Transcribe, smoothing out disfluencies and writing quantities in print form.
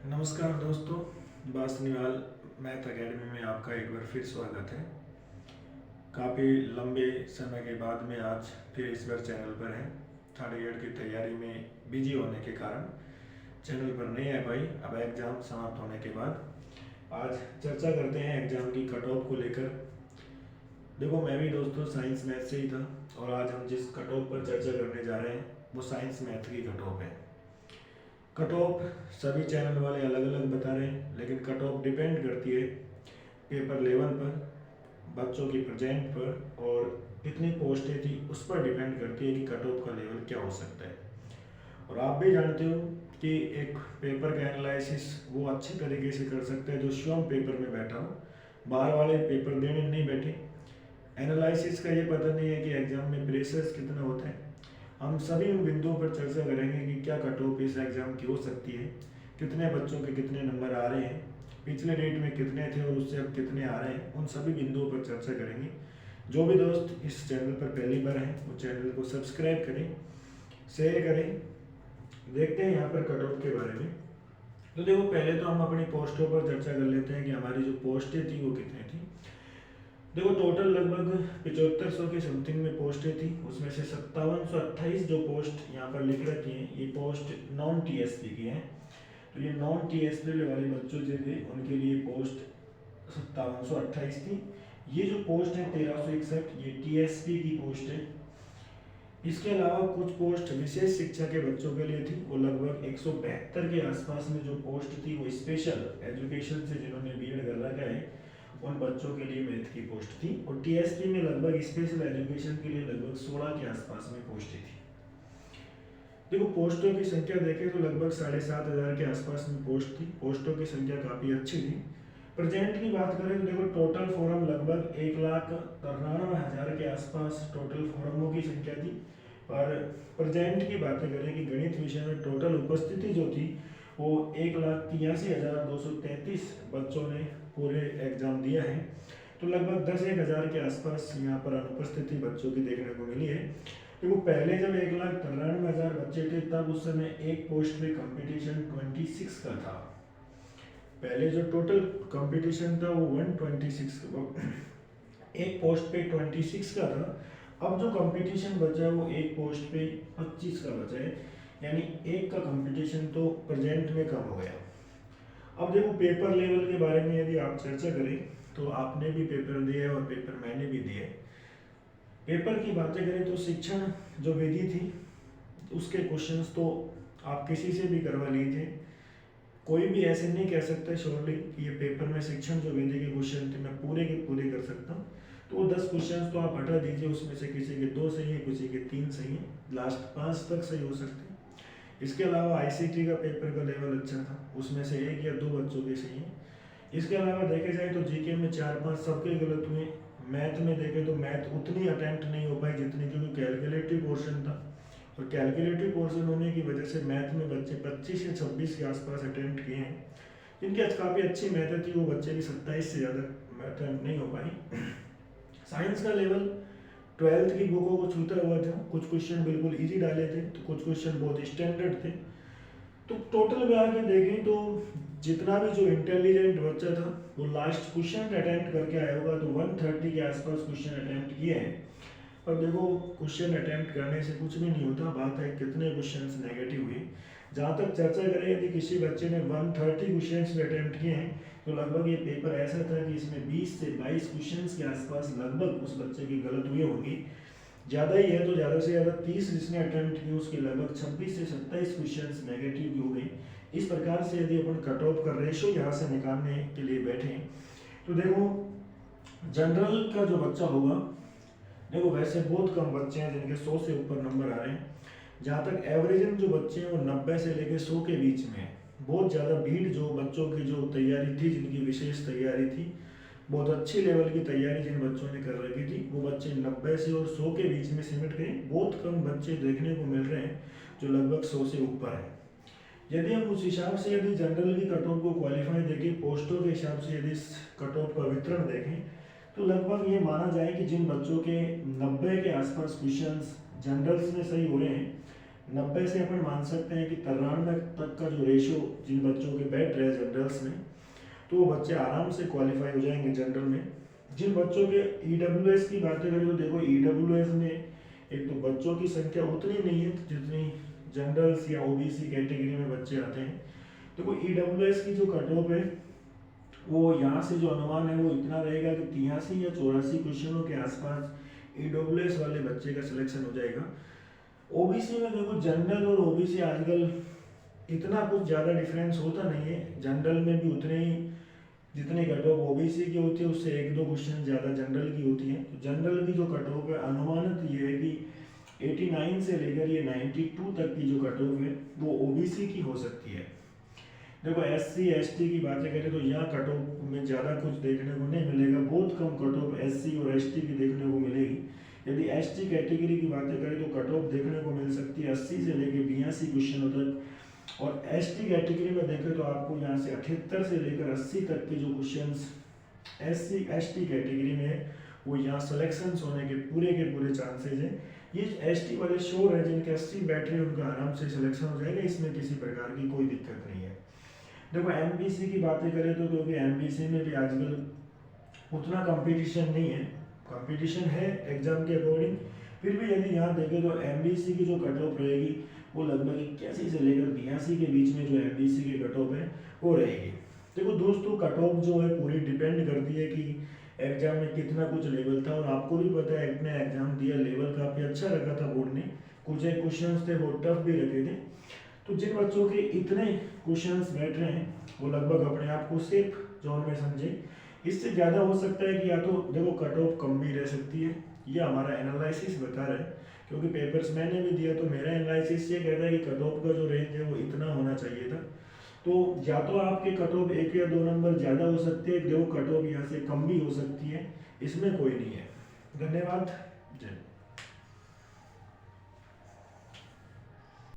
नमस्कार दोस्तों, बासनीवाल math academy में आपका एक बार फिर स्वागत है। काफ़ी लंबे समय के बाद में आज फिर इस बार चैनल पर है। थर्ड ईयर की तैयारी में बिजी होने के कारण चैनल पर नहीं आ पाई। अब एग्ज़ाम समाप्त होने के बाद आज चर्चा करते हैं एग्ज़ाम की कट ऑफ को लेकर। देखो, मैं भी दोस्तों साइंस मैथ से ही था और आज हम जिस कट ऑफ पर चर्चा करने जा रहे हैं वो साइंस मैथ की कट ऑफ है। कट ऑफ सभी चैनल वाले अलग अलग बता रहे हैं, लेकिन कट ऑफ डिपेंड करती है पेपर लेवल पर, बच्चों की प्रेजेंट पर और कितनी पोस्टें थी उस पर डिपेंड करती है कि कट ऑफ का लेवल क्या हो सकता है। और आप भी जानते हो कि एक पेपर का एनालिसिस वो अच्छी तरीके से कर सकता है जो स्वयं पेपर में बैठा हो, बाहर वाले पेपर देने नहीं बैठे। एनालिसिस का ये पता नहीं है कि एग्ज़ाम में प्रेशर्स कितना होता है। हम सभी उन बिंदुओं पर चर्चा करेंगे कि क्या कट ऑफ इस एग्ज़ाम की हो सकती है, कितने बच्चों के कितने नंबर आ रहे हैं, पिछले डेट में कितने थे और उससे अब कितने आ रहे हैं, उन सभी बिंदुओं पर चर्चा करेंगे। जो भी दोस्त इस चैनल पर पहली बार हैं वो चैनल को सब्सक्राइब करें, शेयर करें। देखते हैं यहाँ पर कट ऑफ के बारे में। तो देखो, पहले तो हम अपनी पोस्टों पर चर्चा कर लेते हैं कि हमारी जो पोस्टें थी वो कितनी थी। देखो, टोटल लगभग 7500 के समथिंग में पोस्टें थी, उसमें से 5728 जो पोस्ट यहाँ पर लिख रखी हैं ये पोस्ट नॉन टीएसपी की हैं। तो ये नॉन टीएसपी वाले बच्चों जो थे उनके लिए पोस्ट 5728 थी। ये जो पोस्ट है 1361 ये टीएसपी की पोस्ट है। इसके अलावा कुछ पोस्ट विशेष शिक्षा के बच्चों के लिए थी, वो लगभग 172 के आसपास में जो पोस्ट थी वो स्पेशल एजुकेशन से जिन्होंने बीएड कर रखा है उन बच्चों के लिए मैथ की पोस्ट थी। और टीएसपी में लगभग स्पेशल एजुकेशन के लिए लगभग 16 के आसपास में पोस्टें थी। देखो, पोस्टों की संख्या देखें तो लगभग 7500 के आसपास में पोस्ट थी। पोस्टों की संख्या काफ़ी अच्छी थी। प्रेजेंट की बात करें तो देखो, टोटल फॉर्म लगभग 1,93,000 के आसपास टोटल फॉर्मों की संख्या थी। और प्रेजेंट की बातें करें कि गणित विषय में टोटल उपस्थिति जो थी वो 1,83,233 बच्चों ने पूरे एग्जाम दिया है। तो लगभग 10,000 के आसपास यहाँ पर अनुपस्थिति बच्चों की देखने को मिली है। देखो, पहले जब 1,93,000 बच्चे थे तब उस समय एक पोस्ट पे कंपटीशन 26 का था। पहले जो टोटल कंपटीशन था वो 126 एक पोस्ट पे 26 का था। अब जो कंपटीशन बचा है वो एक पोस्ट पे 25 का बचा है, यानी एक का कंपटीशन तो प्रेजेंट में कम हो गया। अब देखो, पेपर लेवल के बारे में यदि आप चर्चा करें तो आपने भी पेपर दिया है और पेपर मैंने भी दिए। पेपर की बातें करें तो शिक्षण जो विधि थी उसके क्वेश्चंस तो आप किसी से भी करवा लीजिए, कोई भी ऐसे नहीं कह सकता श्योरली कि ये पेपर में शिक्षण जो विधि के क्वेश्चन थे मैं पूरे के पूरे कर सकता हूँ। तो वो 10 क्वेश्चन तो आप हटा दीजिए, उसमें से किसी के 2 सही है, किसी के 3 सही है, लास्ट 5 तक सही हो सकते हैं। इसके अलावा आईसीटी का पेपर का लेवल अच्छा था, उसमें से 1 या 2 बच्चों के सही हैं। इसके अलावा देखे जाए तो जीके में 4-5 सबके गलत हुए। मैथ में देखें तो मैथ उतनी अटेम्प्ट नहीं हो पाई जितनी, क्योंकि कैलकुलेटिव पोर्शन था और कैलकुलेटिव पोर्शन होने की वजह से मैथ में बच्चे 25 से 26 के आसपास अटेम्प्ट किए हैं। जिनकी काफ़ी अच्छी मेहनत थी वो बच्चे की 27 से ज़्यादा अटेम्प्ट नहीं हो पाई। साइंस का लेवल 12th की बुकों को छूता हुआ था, कुछ क्वेश्चन बिल्कुल इजी डाले थे तो कुछ क्वेश्चन बहुत स्टैंडर्ड थे। तो टोटल में आके देखें तो जितना भी जो इंटेलिजेंट बच्चा था वो लास्ट क्वेश्चन अटेम्प्ट करके आया होगा, तो 130 के आसपास क्वेश्चन अटेम्प्ट किए हैं। और देखो, क्वेश्चन अटेम्प्ट करने से कुछ भी नहीं होता, बात है कितने क्वेश्चंस नेगेटिव हुए। जहाँ तक चर्चा करें, यदि किसी बच्चे ने 130 क्वेश्चंस भी अटेम्प्ट किए हैं तो लगभग ये पेपर ऐसा था कि इसमें 20 से 22 क्वेश्चंस के आसपास लगभग उस बच्चे की गलत हुई होंगी। ज़्यादा ही है तो ज़्यादा से ज़्यादा 30 जिसने अटेम्प्ट किए उसके लगभग 26 से 27 क्वेश्चंस नेगेटिव हो गए। इस प्रकार से यदि अपन कट ऑफ का रेशो यहाँ से निकालने के लिए बैठे तो देखो, जनरल का जो बच्चा होगा, देखो वैसे बहुत कम बच्चे हैं जिनके 100 से ऊपर नंबर आ रहे हैं। जहाँ तक एवरेजन जो बच्चे हैं वो 90 से लेकर 100 के बीच में है। बहुत ज़्यादा भीड़ जो बच्चों की जो तैयारी थी, जिनकी विशेष तैयारी थी, बहुत अच्छी लेवल की तैयारी जिन बच्चों ने कर रखी थी, वो बच्चे 90 से और 100 के बीच में सिमट गए। बहुत कम बच्चे देखने को मिल रहे हैं जो लगभग 100 से ऊपर है। यदि हम उस हिसाब से यदि जनरल की कट ऑफ को क्वालिफाई देखें, पोस्टों के हिसाब से यदि कट ऑफ का वितरण देखें तो लगभग ये माना जाए कि जिन बच्चों के 90 के आसपास क्वेश्चंस जनरल्स में सही हो रहे हैं 90 से अपन मान सकते हैं कि 93 तक का जो रेशो जिन बच्चों के बैठ रहे हैं जनरल्स में, तो वो बच्चे आराम से क्वालिफाई हो जाएंगे जनरल में। जिन बच्चों के ईडब्ल्यूएस की बातें करें तो देखो ईडब्ल्यूएस में एक तो बच्चों की संख्या उतनी नहीं है जितनी जनरल्स या ओबीसी कैटेगरी में बच्चे आते हैं। तो ईडब्ल्यूएस की जो कट ऑफ है वो यहाँ से जो अनुमान है वो इतना रहेगा कि 83 या 84 क्वेश्चनों के आसपास ईडब्ल्यूएस वाले बच्चे का सिलेक्शन हो जाएगा। ओबीसी में देखो जनरल और ओबीसी आजकल इतना कुछ ज़्यादा डिफरेंस होता नहीं है, जनरल में भी उतने ही जितनी कट ऑफ ओबीसी की होती है उससे 1-2 क्वेश्चन ज़्यादा जनरल की होती है। तो जनरल की जो कट ऑफ है अनुमानित ये है कि 89 से लेकर ये 92 तक की जो कट ऑफ है वो ओबीसी की हो सकती है। देखो एससी एसटी की बातें करें तो यहाँ कट ऑफ में ज़्यादा कुछ देखने को नहीं मिलेगा, बहुत कम कट ऑफ एससी और एसटी की देखने को मिलेगी। यदि एसटी कैटेगरी की बातें करें तो कट ऑफ देखने को मिल सकती है 80 से लेकर 82 क्वेश्चनों तक, और एसटी कैटेगरी में देखें तो आपको यहाँ से 78 से लेकर 80 तक के जो क्वेश्चंस एससी एसटी कैटेगरी में है वो यहाँ सिलेक्शन होने के पूरे चांसेज हैं। ये एसटी वाले श्योर है, जिनके 80 बैठ रहे हैं उनका आराम से सिलेक्शन हो जाएगा, इसमें किसी प्रकार की कोई दिक्कत नहीं है। देखो एमबीसी की बातें करें तो क्योंकि एमबीसी में भी आजकल उतना कंपटीशन नहीं है, कंपटीशन है एग्जाम के अकॉर्डिंग, फिर भी यदि यहाँ देखें तो एमबीसी की जो कट ऑफ रहेगी वो लगभग 81 से लेकर 82 के बीच में जो एमबीसी की कट ऑफ है वो रहेगी। देखो दोस्तों कट ऑफ जो है पूरी डिपेंड करती है कि एग्जाम में कितना कुछ लेवल था, और आपको भी पता है अपने एग्जाम दिया लेवल काफ़ी अच्छा रखा था बोर्ड ने, कुछ एक क्वेश्चन थे वो टफ भी रखे थे। तो जिन बच्चों के इतने क्वेश्चंस बैठ रहे हैं वो लगभग अपने आप को सेफ जोन में समझे। इससे ज़्यादा हो सकता है कि या तो देखो कट ऑफ कम भी रह सकती है, ये हमारा एनालिसिस बता रहा है, क्योंकि पेपर्स मैंने भी दिया तो मेरा एनालिसिस ये कहता है कि कट ऑफ का जो रेंज है वो इतना होना चाहिए था। तो या तो आपके कट ऑफ 1 या 2 नंबर ज़्यादा हो सकते हैं, देखो कट ऑफ यहाँ से कम भी हो सकती है, इसमें कोई नहीं है। धन्यवाद। जय।